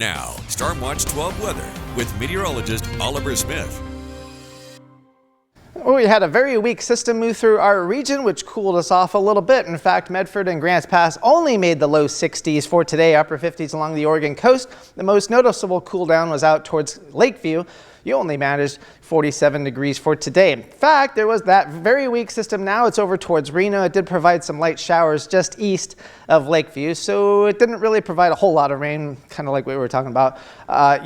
Now, Storm Watch 12 weather with meteorologist Oliver Smith. Well, we had a very weak system move through our region, which cooled us off a little bit. In fact, Medford and Grants Pass only made the low 60s for today, upper 50s along the Oregon coast. The most noticeable cool down was out towards Lakeview. You only managed 47 degrees for today. In fact, there was that very weak system. Now it's over towards Reno. It did provide some light showers just east of Lakeview, so it didn't really provide a whole lot of rain, kind of like we were talking about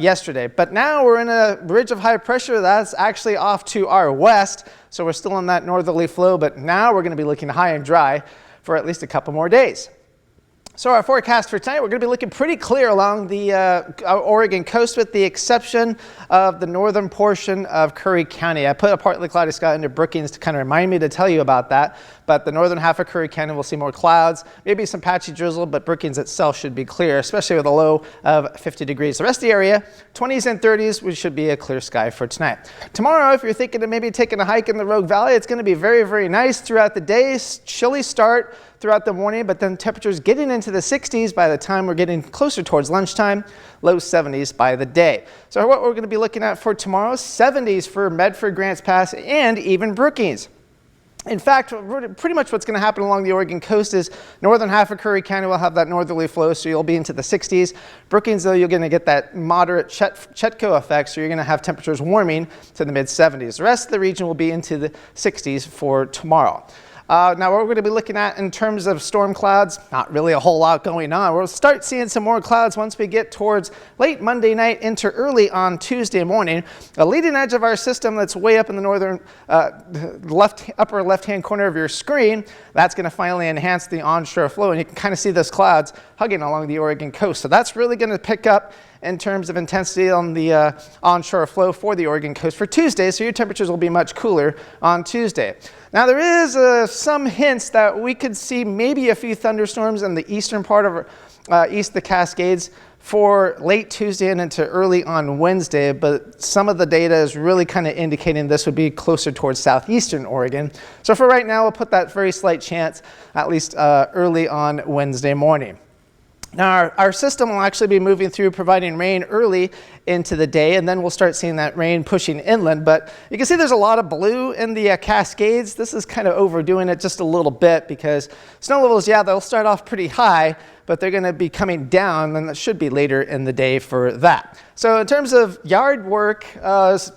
yesterday. But now we're in a ridge of high pressure that's actually off to our west, so we're still in that northerly flow, but now we're going to be looking high and dry for at least a couple more days. So our forecast for tonight, we're going to be looking pretty clear along the Oregon coast with the exception of the northern portion of Curry County. I put a partly cloudy sky under Brookings to kind of remind me to tell you about that. But the northern half of Curry County will see more clouds, maybe some patchy drizzle, but Brookings itself should be clear, especially with a low of 50 degrees. The rest of the area, 20s and 30s, we should be a clear sky for tonight. Tomorrow, if you're thinking of maybe taking a hike in the Rogue Valley, it's going to be very, very nice throughout the day. Chilly start throughout the morning, but then temperatures getting into the 60s by the time we're getting closer towards lunchtime, low 70s by the day. So what we're going to be looking at for tomorrow, 70s for Medford, Grants Pass, and even Brookings. In fact, pretty much what's going to happen along the Oregon coast is northern half of Curry County will have that northerly flow, so you'll be into the 60s. Brookings, though, you're going to get that moderate Chetco effect, so you're going to have temperatures warming to the mid-70s. The rest of the region will be into the 60s for tomorrow. Now, what we're going to be looking at in terms of storm clouds, not really a whole lot going on. We'll start seeing some more clouds once we get towards late Monday night into early on Tuesday morning. The leading edge of our system that's way up in the northern upper left-hand corner of your screen, that's going to finally enhance the onshore flow, and you can kind of see those clouds hugging along the Oregon coast. So that's really going to pick up in terms of intensity on the onshore flow for the Oregon coast for Tuesday, so your temperatures will be much cooler on Tuesday. Now, there is some hints that we could see maybe a few thunderstorms in the eastern part of east of the Cascades for late Tuesday and into early on Wednesday, but some of the data is really kind of indicating this would be closer towards southeastern Oregon. So for right now, we'll put that very slight chance at least early on Wednesday morning. Now, our system will actually be moving through, providing rain early into the day, and then we'll start seeing that rain pushing inland. But you can see there's a lot of blue in the Cascades. This is kind of overdoing it just a little bit because snow levels, yeah, they'll start off pretty high, but they're going to be coming down, and that should be later in the day for that. So in terms of yard work,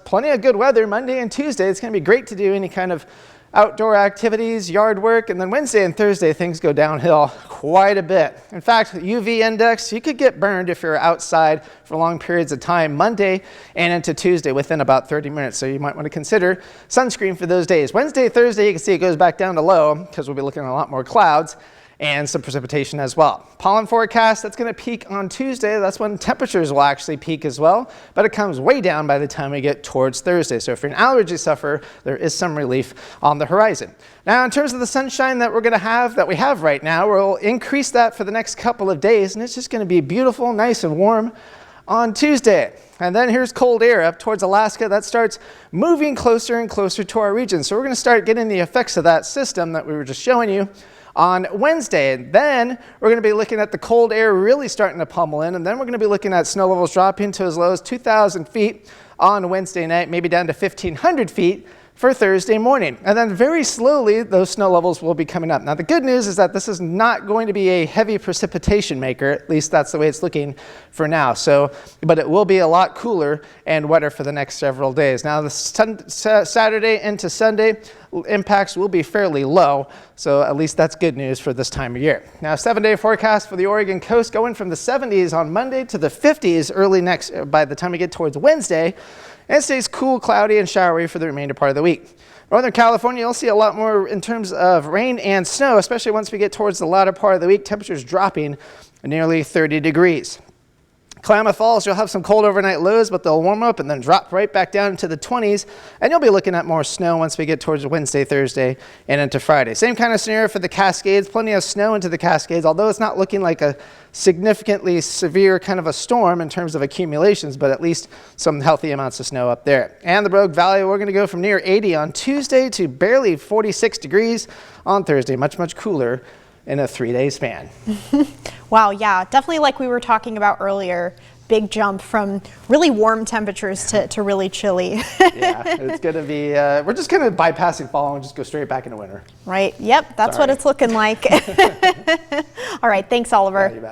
plenty of good weather Monday and Tuesday. It's going to be great to do any kind of outdoor activities, yard work, and then Wednesday and Thursday things go downhill quite a bit. In fact, UV index, you could get burned if you're outside for long periods of time Monday and into Tuesday within about 30 minutes. So you might want to consider sunscreen for those days. Wednesday, Thursday, you can see it goes back down to low because we'll be looking at a lot more clouds and some precipitation as well. Pollen forecast, that's going to peak on Tuesday. That's when temperatures will actually peak as well, but it comes way down by the time we get towards Thursday. So if you're an allergy sufferer, there is some relief on the horizon. Now, in terms of the sunshine that we have right now, we'll increase that for the next couple of days, and it's just going to be beautiful, nice and warm on Tuesday. And then here's cold air up towards Alaska. That starts moving closer and closer to our region. So we're going to start getting the effects of that system that we were just showing you on Wednesday. And then we're going to be looking at the cold air really starting to pummel in, and then we're going to be looking at snow levels dropping to as low as 2,000 feet on Wednesday night, maybe down to 1,500 feet for Thursday morning. And then very slowly, those snow levels will be coming up. Now, the good news is that this is not going to be a heavy precipitation maker. At least that's the way it's looking for now. So, but it will be a lot cooler and wetter for the next several days. Now, the Saturday into Sunday impacts will be fairly low. So at least that's good news for this time of year. Now, 7-day forecast for the Oregon coast going from the 70s on Monday to the 50s early by the time we get towards Wednesday. And it stays cool, cloudy, and showery for the remainder part of the week. Northern California, you'll see a lot more in terms of rain and snow, especially once we get towards the latter part of the week. Temperatures dropping nearly 30 degrees. Klamath Falls, you'll have some cold overnight lows, but they'll warm up and then drop right back down into the 20s. And you'll be looking at more snow once we get towards Wednesday, Thursday, and into Friday. Same kind of scenario for the Cascades. Plenty of snow into the Cascades, although it's not looking like a significantly severe kind of a storm in terms of accumulations, but at least some healthy amounts of snow up there. And the Rogue Valley, we're going to go from near 80 on Tuesday to barely 46 degrees on Thursday. Much, much cooler in a 3-day span. Wow, yeah, definitely like we were talking about earlier. big jump from really warm temperatures to really chilly. Yeah, it's going to be, we're just kind of bypassing fall and just go straight back into winter. Right. Yep. That's what it's looking like. All right. Thanks, Oliver. Yeah, you bet.